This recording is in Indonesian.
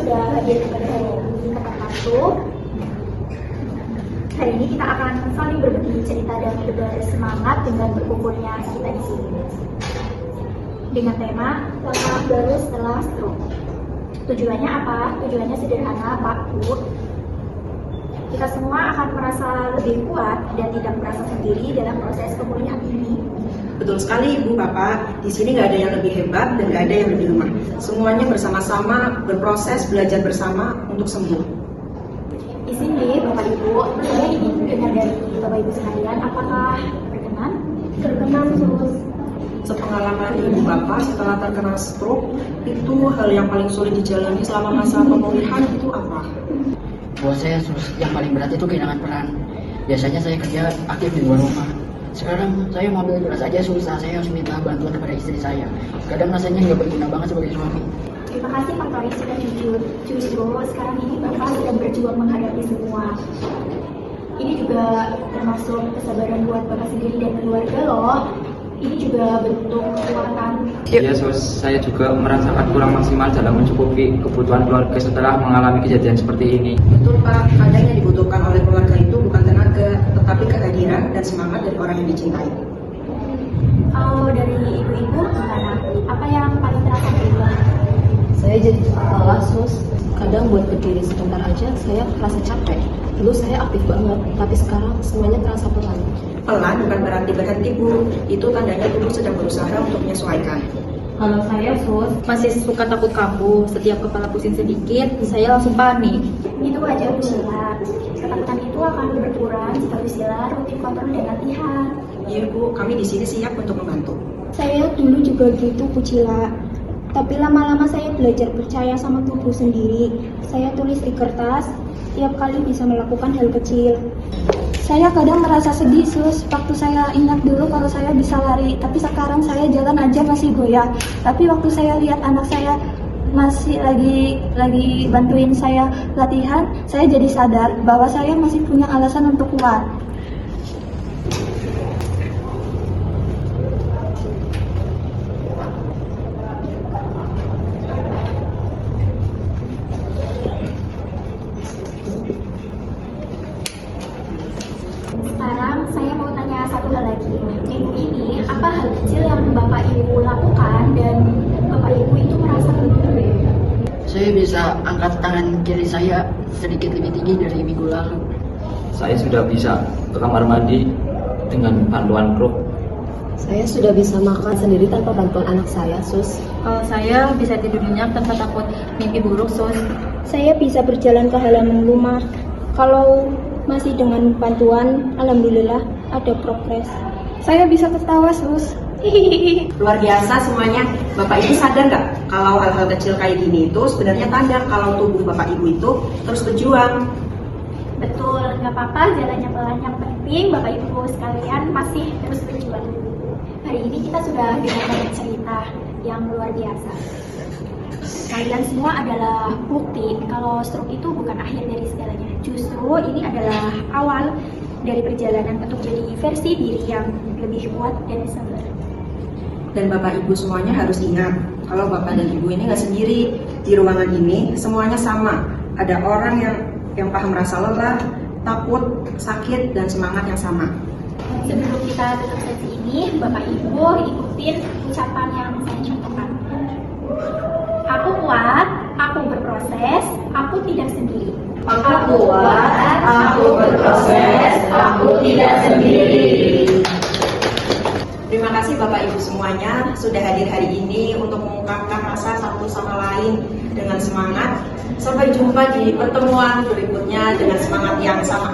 sudah hadir pada hari ini ke tempatku. Hari ini kita akan saling berbagi cerita dan bersemangat dengan berkumpulnya kita di sini. Dengan tema langkah baru setelah stroke. Tujuannya apa? Tujuannya sederhana, Pak Bu. Kita semua akan merasa lebih kuat dan tidak merasa sendiri dalam proses pemulihan ini. Betul sekali Ibu, Bapak. Di sini nggak ada yang lebih hebat dan nggak ada yang lebih lemah. Semuanya bersama-sama berproses belajar bersama untuk sembuh. Di sini Bapak Ibu, saya ingin dengar dari Bapak Ibu sekalian, apakah berkenan? Berkenan, terus. Sepengalaman Ibu Bapak setelah terkena stroke, itu hal yang paling sulit dijalani selama masa pemulihan itu apa? Buat saya yang paling berat itu kehilangan peran. Biasanya saya kerja aktif di luar rumah. Sekarang saya mau ambil beras aja susah, saya harus minta bantuan kepada istri saya. Kadang rasanya nggak berguna banget sebagai suami. Terima kasih Pak Tori sudah jujur. Justru sekarang ini Bapak sedang berjuang menghadapi semua. Ini juga termasuk kesabaran buat Bapak sendiri dan keluarga loh. Ini juga bentuk kekuatan. Ya, saya juga merasakan kurang maksimal dalam mencukupi kebutuhan keluarga setelah mengalami kejadian seperti ini. Betul Pak, kadang yang dibutuhkan oleh keluarga itu bukan tenaga, tetapi kehadiran dan semangat dari orang yang dicintai. Kalau dari ibu-ibu gimana? Apa yang paling terasa beda? Saya jadi lelah, Sus. Kadang buat berdiri sebentar aja saya merasa capek. Dulu saya aktif banget, tapi sekarang semuanya terasa pelan. Pelan bukan berarti berhenti Bu, itu tandanya tubuh sedang berusaha untuk menyesuaikan. Kalau saya, Sus, masih suka takut kambuh. Setiap kepala pusing sedikit, saya langsung panik. Itu wajar Bu Sheila. Ketakutan itu akan berkurang jika Bu Sheila rutin kontrol dan latihan. Iya Bu, kami di sini siap untuk membantu. Saya dulu juga gitu Bu Cila. Tapi lama-lama saya belajar percaya sama tubuh sendiri. Saya tulis di kertas, tiap kali bisa melakukan hal kecil. Saya kadang merasa sedih, Sus. Waktu saya ingat dulu kalau saya bisa lari, tapi sekarang saya jalan aja masih goyah. Tapi waktu saya lihat anak saya masih lagi bantuin saya latihan, saya jadi sadar bahwa saya masih punya alasan untuk kuat. Sekarang saya mau tanya satu hal lagi. Minggu ini, apa hal kecil yang Bapak Ibu lakukan dan Bapak Ibu itu merasa lebih? Saya bisa angkat tangan kiri saya sedikit lebih tinggi dari minggu lalu. Saya sudah bisa ke kamar mandi dengan bantuan kruk. Saya sudah bisa makan sendiri tanpa bantuan anak saya, Sus. Kalau saya bisa tidur nyenyak tanpa takut mimpi buruk, Sus. Saya bisa berjalan ke halaman rumah. Kalau masih dengan bantuan, alhamdulillah ada progres. Saya bisa ketawa, Sus. Luar biasa semuanya. Bapak Ibu sadar nggak kalau hal-hal kecil kayak gini itu sebenarnya tanda kalau tubuh Bapak Ibu itu terus berjuang. Betul, nggak apa-apa, jalannya pelan. Yang penting Bapak Ibu sekalian masih terus berjuang. Hari ini kita sudah dengar cerita yang luar biasa. Kalian semua adalah bukti kalau stroke itu bukan akhir dari segalanya. Justru ini adalah awal dari perjalanan untuk jadi versi diri yang lebih kuat dan sabar. Dan Bapak Ibu semuanya harus ingat kalau Bapak dan Ibu ini nggak sendiri. Di ruangan ini semuanya sama. Ada orang yang paham rasa lelah, takut, sakit, dan semangat yang sama. Sebelum kita tutup sesi ini, Bapak Ibu ikutin ucapan yang saya contohkan. Aku kuat, aku berproses, aku tidak sendiri. Aku kuat, aku berproses, aku tidak sendiri. Terima kasih Bapak Ibu semuanya sudah hadir hari ini untuk mengungkapkan rasa satu sama lain dengan semangat. Sampai jumpa di pertemuan berikutnya dengan semangat yang sama.